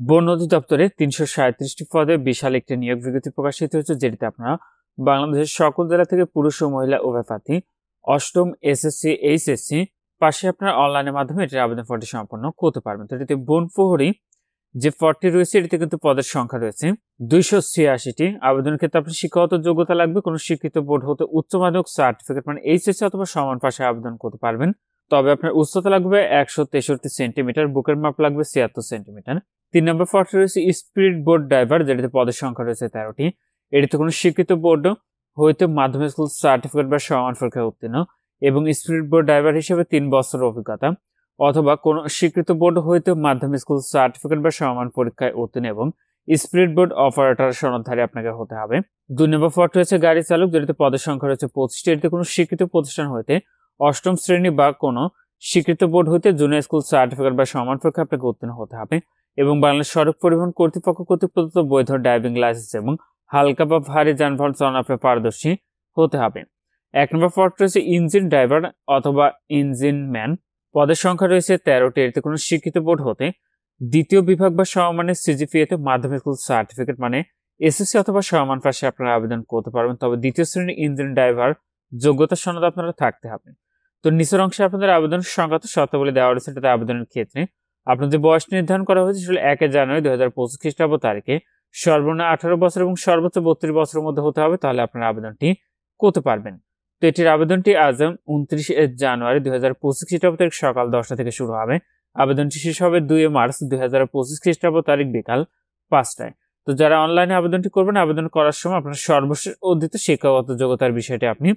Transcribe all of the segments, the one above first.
বন অধিদপ্তরে ৩৩৭টি পদে বিশাল একটি নিয়োগ বিজ্ঞপ্তি প্রকাশিত হয়েছে, যেটিতে আপনারা বাংলাদেশের সকল জেলা থেকে পুরুষ ও মহিলা উভয় প্রার্থী অষ্টম এসএসসি এইচএসসি পাশে আপনারা অনলাইনের মাধ্যমে এটির আবেদন ফর্মটি সম্পন্ন করতে পারবেন। তো এটিতে বন প্রহরী যে পদটি রয়েছে, এটিতে কিন্তু পদের সংখ্যা রয়েছে 286টি। আবেদনের ক্ষেত্রে আপনার শিক্ষাগত যোগ্যতা লাগবে, কোনো স্বীকৃত বোর্ড হতে উচ্চ মাধ্যমিক সার্টিফিকেট মানে এইচএসসি অথবা সমান পাশে আবেদন করতে পারবেন। তবে আপনার উচ্চতা লাগবে 163 সেন্টিমিটার, বুকের মাপ লাগবে 76 সেন্টিমিটার। 3 নম্বর পদটি রয়েছে স্পিড বোট ড্রাইভার, যেটিতে পদের সংখ্যা রয়েছে 13টি। এটিতে কোনো স্বীকৃত বোর্ড হইতে মাধ্যমিক স্কুল সার্টিফিকেট বা সমান পরীক্ষায় উত্তীর্ণ এবং স্পিড বোট ড্রাইভার হিসেবে 3 বছরের অভিজ্ঞতা, অথবা কোনো স্বীকৃত বোর্ড হইতে মাধ্যমিক স্কুল সার্টিফিকেট বা সমান পরীক্ষায় উত্তীর্ণ এবং স্পিড বোট অপারেটর সনদধারী আপনাকে হতে হবে। 2 নম্বর পদ রয়েছে গাড়ি চালক, যেটিতে পদের সংখ্যা রয়েছে 25টি। এটিতে কোনো স্বীকৃত প্রতিষ্ঠান হইতে অষ্টম শ্রেণী বা কোনো স্বীকৃত বোর্ড হইতে জুনিয়র স্কুল সার্টিফিকেট বা সমান পরীক্ষা আপনাকে উত্তীর্ণ হতে হবে এবং বাংলাদেশ সড়ক পরিবহন কর্তৃপক্ষ কর্তৃক প্রদত্ত বৈধ ড্রাইভিং লাইসেন্স এবং হালকা বা ভারী যানবাহন চালানো আপনার পারদর্শী হতে হবে। 1 নম্বর পদ রয়েছে ইঞ্জিন ড্রাইভার অথবা ইঞ্জিন ম্যান, পদের সংখ্যা রয়েছে 13টি। এতে কোনো স্বীকৃত বোর্ড হতে দ্বিতীয় বিভাগ বা সমমানের সিজিপিএতে মাধ্যমিক স্কুল সার্টিফিকেট মানে এসএসসি অথবা সমান পাশে আপনারা আবেদন করতে পারবেন। তবে দ্বিতীয় শ্রেণীর ইঞ্জিন ড্রাইভার যোগ্যতা সনদ আপনারা থাকতে হবে। তো নিচের অংশে আপনাদের আবেদন সংক্রান্ত শর্তাবলী দেওয়া রয়েছে। এটাতে আবেদনের ক্ষেত্রে আপনার যে বয়স নির্ধারণ করা হয়েছে সেটা 1 জানুয়ারি 2025 খ্রিস্টাব্দ তারিখে সর্বনিম্ন 18 বছর এবং সর্বোচ্চ 32 বছরের মধ্যে হতে হবে, তাহলে আপনারা আবেদনটি করতে পারবেন। তো এটির আবেদনটি আজ 29 জানুয়ারি 2025 খ্রিস্টাব্দ তারিখ সকাল 10টা থেকে শুরু হবে। আবেদনটি শেষ হবে 2 মার্চ 2025 খ্রিস্টাব্দ তারিখ বিকাল 5টায়। তো যারা অনলাইনে আবেদনটি করবেন, আবেদন করার সময় আপনার সর্বশেষ অর্জিত শিক্ষাগত যোগ্যতার বিষয়টি আপনি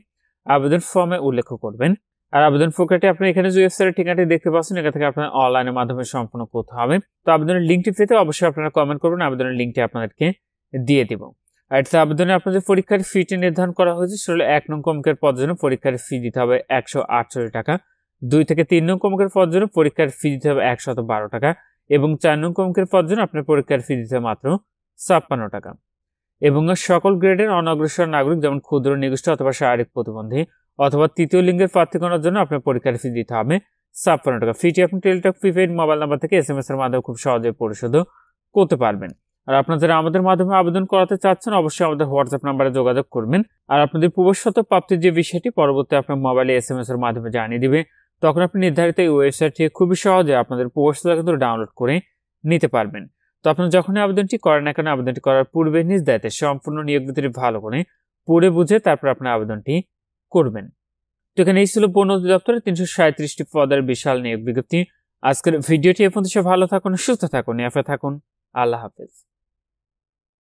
আবেদন ফর্মে উল্লেখ করবেন। আর আবেদন প্রক্রিয়াটি আপনি এখানে যে ওয়েবসাইটের ঠিকানাটি দেখতে পাচ্ছেন, এখান থেকে আপনার অনলাইনের মাধ্যমে সম্পন্ন করতে হবে। তো আবেদনের লিঙ্কটি পেতে অবশ্যই আপনারা কমেন্ট করবেন, আবেদনের লিঙ্কটি আপনাদেরকে দিয়ে দিব। আর এতে আবেদনে আপনাদের পরীক্ষার ফিটি নির্ধারণ করা হয়েছে, সেটা 1 নং কমকের পদের জন্য পরীক্ষার ফি দিতে হবে 168 টাকা, 2 থেকে 3 নং কমকের পদের জন্য পরীক্ষার ফি দিতে হবে 112 টাকা এবং 4 নং কমকের পদের জন্য আপনার পরীক্ষার ফি দিতে হবে মাত্র 56 টাকা। এবং সকল গ্রেডের অনগ্রসর নাগরিক, যেমন ক্ষুদ্র নিগোষ্ঠী অথবা শারীরিক প্রতিবন্ধী অথবা তৃতীয় লিঙ্গের প্রার্থীগণের জন্য আপনার পরীক্ষার ফি দিতে হবে 56 টাকা। ফিটি আপনি টেলিটক প্রিপেইড মোবাইল নাম্বার থেকে এসএমএস এর মাধ্যমে খুব সহজে পরিশোধ করতে পারবেন। আর আপনারা যারা আমাদের মাধ্যমে আবেদন করাতে চাচ্ছেন, অবশ্যই আমাদের হোয়াটসঅ্যাপ নাম্বারে যোগাযোগ করবেন। আর আপনাদের প্রবেশগত প্রাপ্তির যে বিষয়টি পরবর্তী আপনার মোবাইলে এসএমএস এর মাধ্যমে জানিয়ে দিবে, তখন আপনি নির্ধারিত এই ওয়েবসাইট থেকে খুবই সহজে আপনাদের প্রবেশগত কিন্তু ডাউনলোড করে নিতে পারবেন। তো আপনারা যখনই আবেদনটি করেন না কেন, আবেদনটি করার পূর্বে নিজ দায়িত্বে সম্পূর্ণ নিয়োগ বিধিটি ভালো করে পড়ে বুঝে তারপর আপনার আবেদনটি করবেন। তো এখানে এই ছিল বন অধিদপ্তরে 337টি পদের বিশাল নিয়োগ বিজ্ঞপ্তি। আজকের ভিডিওটি এ পর্যন্ত ভালো থাকুন, সুস্থ থাকুন, নিরাপদে থাকুন। আল্লাহ হাফেজ।